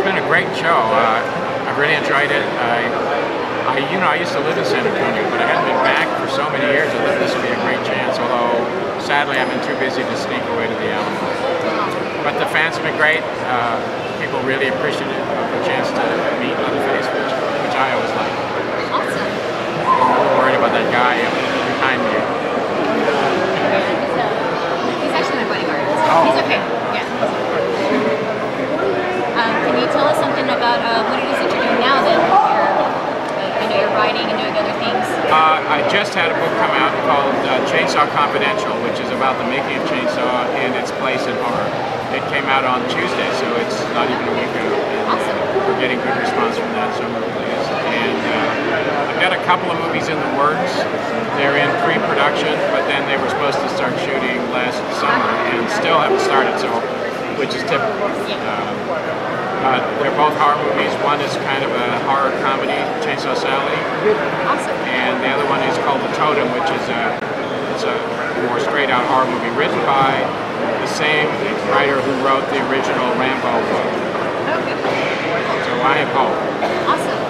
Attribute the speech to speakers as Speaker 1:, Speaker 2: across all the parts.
Speaker 1: been a great show. I've really enjoyed it. I used to live in San Antonio, but I hadn't been back for so many years. I thought this would be a great chance, although sadly I've been too busy to sneak away to the Alamo. But the fans have been great. People really appreciated the chance to meet Leatherface, which I always like.
Speaker 2: Awesome.
Speaker 1: I'm a little worried about that guy behind you.
Speaker 2: He's actually my bodyguard.
Speaker 1: Oh.
Speaker 2: He's okay. Yeah. Can you tell us something about what it is that you're doing now then? I know you're writing and doing other things.
Speaker 1: I just had a book come out called Chainsaw Confidential, which is about the making of Chainsaw and its place in horror. It came out on Tuesday, so it's not even a week ago.
Speaker 2: Awesome.
Speaker 1: We're getting good response from that, so I'm really pleased. And I've got a couple of movies in the works. They're in pre-production, but then they were supposed to start shooting last summer and still haven't started, so which is typical. They're both horror movies. One is kind of a horror comedy, Chainsaw Sally.
Speaker 2: Awesome.
Speaker 1: And the other one is called The Totem, which is it's a more straight-out horror movie written by the same writer who wrote the original Rambo book.
Speaker 2: Okay.
Speaker 1: So I have hope.
Speaker 2: Awesome.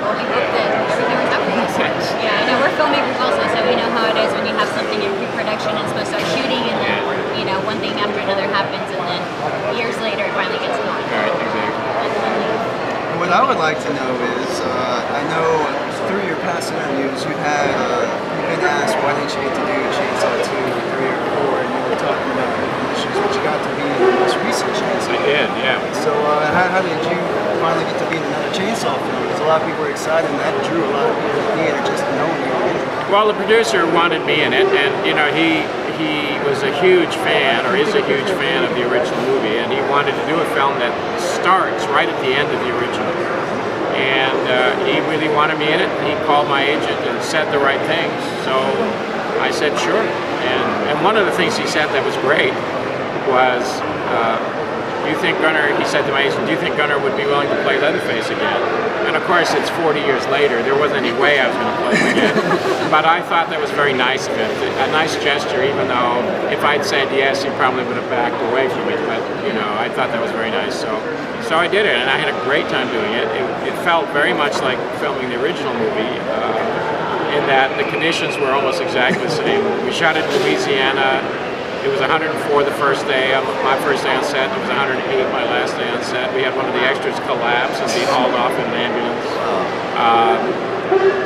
Speaker 2: Well, we hope that everything works out for you.
Speaker 1: Thanks.
Speaker 2: Yeah, I know we're filmmakers also, so we know how it is when you have something in pre-production and it's supposed to start shooting, and then one thing after another happens, and then years later it finally gets going.
Speaker 1: Right, exactly.
Speaker 3: What I would like to know is, I know through your past interviews you've been asked why didn't you get to do Chainsaw 2, 3, or 4, and you were talking about the conditions, but you got to be in the most recent Chainsaw.
Speaker 1: I did, yeah.
Speaker 3: So how did you finally get to be in another Chainsaw film? Because a lot of people were excited, and that drew a lot of people to the theater just knowing you were in it.
Speaker 1: Well, the producer wanted me in it, and he was a huge fan, or is a huge fan of the original movie, and he wanted to do a film that starts right at the end of the original. And he really wanted me in it. He called my agent and said the right things, so I said sure. And one of the things he said that was great was, do you think Gunnar, he said to my agent, do you think Gunnar would be willing to play Leatherface again? And of course it's 40 years later, there wasn't any way I was going to play him again. But I thought that was very nice of him, a nice gesture, even though if I'd said yes, he probably would have backed away from it. But I thought that was very nice. So I did it, and I had a great time doing it. It felt very much like filming the original movie, in that the conditions were almost exactly the same. We shot it in Louisiana. It was 104 the first day, my first day on set. It was 108 my last day on set. We had one of the extras collapse and be hauled off in an ambulance.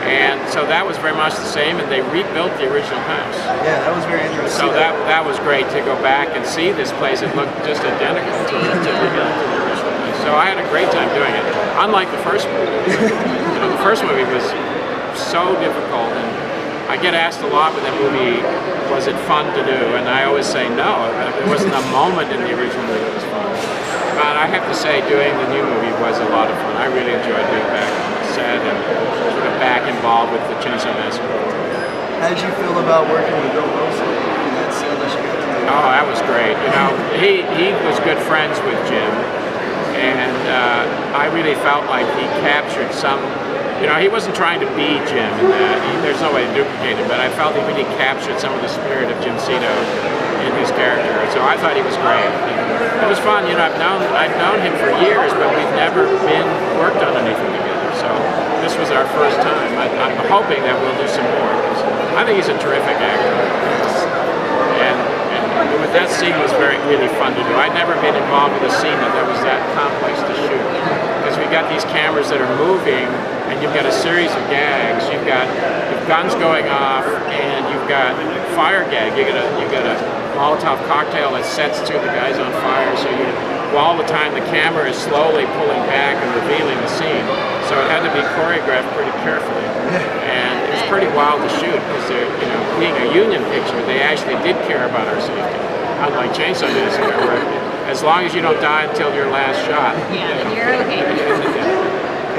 Speaker 1: And so that was very much the same, and they rebuilt the original house.
Speaker 3: Yeah, that was very interesting.
Speaker 1: So that was great to go back and see this place. It looked just identical to the original place. So I had a great time doing it. Unlike the first movie. The first movie was so difficult, and I get asked a lot with that movie, was it fun to do? And I always say no. There wasn't a moment in the original movie that was fun. But I have to say, doing the new movie was a lot of fun. I really enjoyed being back on the set and sort of back involved with the Chainsaw Massacre.
Speaker 3: How did you feel about working with Bill Wilson in that scene that you got to do?
Speaker 1: Oh, that was great. He was good friends with Jim, and I really felt like he captured some. He wasn't trying to be Jim in that. There's no way to duplicate it, but I felt he really captured some of the spirit of Jim Cito in his character. So I thought he was great. It was fun. I've known him for years, but we've never worked on anything together. So this was our first time. I'm hoping that we'll do some more. I think he's a terrific actor. And that scene was really fun to do. I'd never been involved with a scene that was that complex to shoot. Because we've got these cameras that are moving, and you've got a series of gags. You've got guns going off, and you've got fire gag. You got a Molotov cocktail that sets two of the guys on fire. So all the time the camera is slowly pulling back and revealing the scene. So it had to be choreographed pretty carefully, and it was pretty wild to shoot because being a union picture, they actually did care about our safety. Unlike Chainsaw Massacre, where as long as you don't die until your last shot,
Speaker 2: you're okay.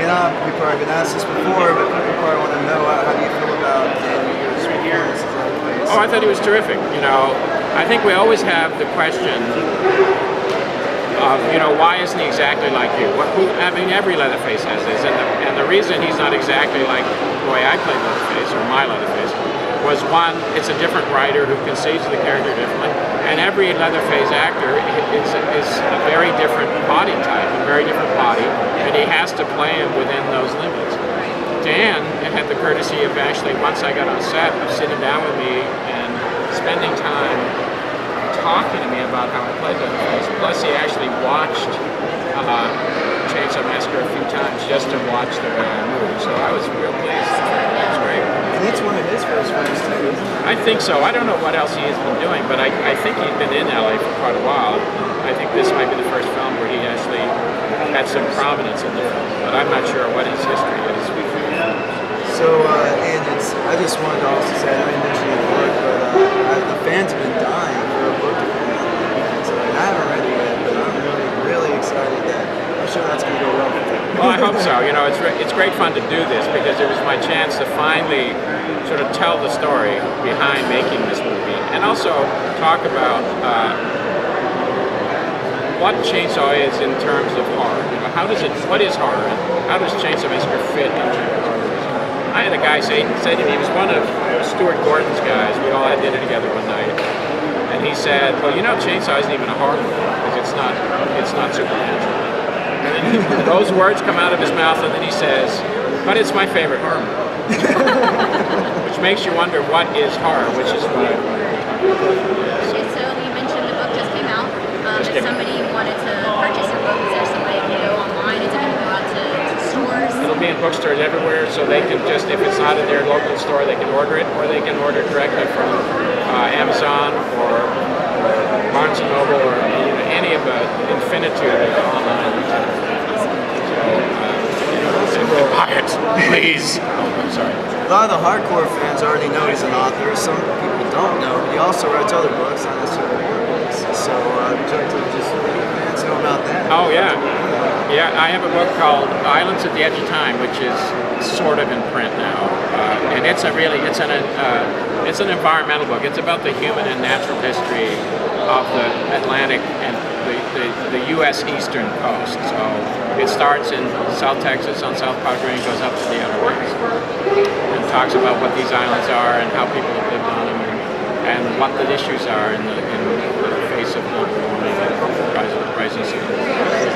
Speaker 3: We've probably been asked this before, but people probably want to know how do you feel about Danny's performance as Leatherface?
Speaker 1: Oh, I thought he was terrific. I think we always have the question of, why isn't he exactly like you? Every Leatherface has this, and the reason he's not exactly like the way I played Leatherface, or my Leatherface, was one, it's a different writer who conceives the character differently, and every Leatherface actor is a very different body type, a very different body, and he has to play him within those limits. Dan had the courtesy of actually, once I got on set, of sitting down with me and spending time talking to me about how I played Leatherface. Plus, he actually watched Chainsaw Massacre a few times just to watch the way I moved. So I was real pleased. It was great.
Speaker 3: And it's one of his first films too, isn't it?
Speaker 1: I think so. I don't know what else he has been doing, but I think he's been in LA for quite a while. I think this might be the first film where he actually had some prominence in the film, but I'm not sure what his history is.
Speaker 3: So, and I just wanted to also say, I didn't mention it in the book, but the fans have been dying for a book to come out. And I haven't read it yet, but I'm really, really excited that I'm sure that's going to go well for them.
Speaker 1: Well, I hope so. You know, it's great fun to do this because it was my chance to finally sort of tell the story behind making this movie, and also talk about what Chainsaw is in terms of horror. You know, what is horror, and how does Chainsaw Massacre fit into horror? I had a guy say to me, he was one of Stuart Gordon's guys. We all had dinner together one night, and he said, "Well, you know, Chainsaw isn't even a horror movie because it's not supernatural." And then those words come out of his mouth, and then he says, "But it's my favorite horror movie," which makes you wonder what is horror, which is what I wanted to talk about.
Speaker 2: Okay, so you mentioned the book just came out. If somebody wanted to purchase your book, is there some way they can go online? Is it going to go out to stores?
Speaker 1: It'll be in bookstores everywhere, so they can just, if it's not in their local store, they can order it, or they can order directly from Amazon or Barnes & Noble or any of the infinitude of online retailers. So, buy it, please. Oh, I'm sorry.
Speaker 3: A lot of the hardcore fans already know he's an author. Some people don't know. He also writes other books, not necessarily horror books. So would you like to just let the fans know about that?
Speaker 1: Oh yeah, yeah. I have a book called Islands at the Edge of Time, which is sort of in print now, and it's an environmental book. It's about the human and natural history of the Atlantic and the U.S. eastern coast. So it starts in South Texas on South Padre and goes up to the outer west, and talks about what these islands are and how people have lived on them, and what the issues are in the face of global warming and rising sea levels.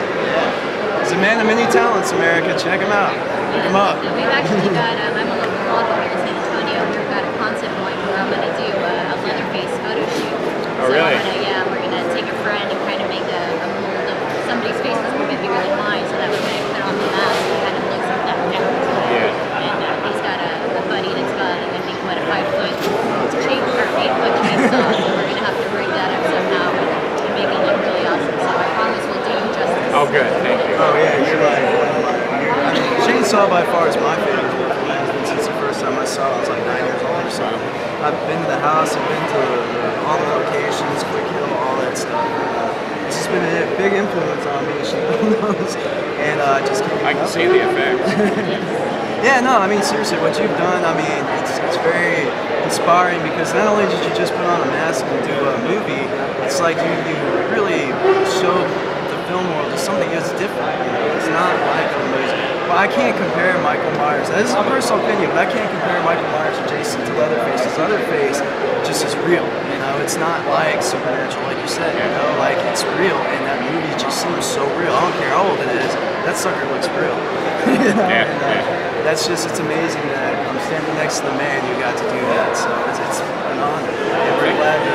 Speaker 3: He's a man of many talents, America. Check him out. Look him up.
Speaker 2: We've actually got, I'm a local blogger here in San Antonio. We've got a concept going where I'm going to do a Leatherface photo shoot.
Speaker 1: Oh, really?
Speaker 2: We're going to take a friend and kind of make a mold of somebody's face that's a bit bigger than mine, so that when I put on the mask, it kind of looks like that character.
Speaker 1: Yeah.
Speaker 2: And he's got a buddy that's got, I think, what, a 8-foot chainsaw. So we're going to have to rig that up somehow and make it look really awesome. So I promise we'll do you justice.
Speaker 1: Oh, good. Thank you.
Speaker 3: Oh yeah, you're like Chainsaw by far is my favorite movie. Since the first time I saw it, I was like 9 years old or so. I've been to the house, I've been to all the locations, Quick Hill, all that stuff. It's just been a big influence on me, she knows. And just
Speaker 1: I can see the effects.
Speaker 3: Yeah, no, I mean seriously, what you've done, I mean, it's very inspiring because not only did you just put on a mask and do a movie, it's like you really showed the film world as something that's different. You know? It's not like from those. Well, I can't compare Michael Myers. This is a personal opinion, but I can't compare Michael Myers or Jason to Leatherface. His Leatherface just is real. You know, it's not like supernatural, like you said. You know, like it's real, and that movie just seems so real. I don't care how old it is. That sucker looks real. You know?
Speaker 1: Yeah,
Speaker 3: That's just, it's amazing that I'm standing next to the man who got to do that. So it's an honor. And we're glad to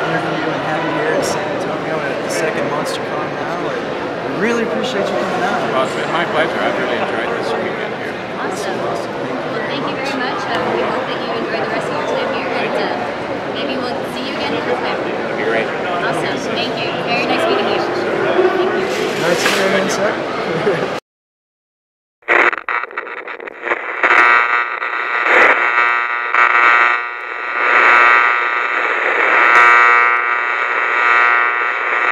Speaker 3: interview you and have you here in San Antonio at the second Monster Con now. And we really appreciate you coming out.
Speaker 1: Well, it's been my pleasure. I've really enjoyed this weekend.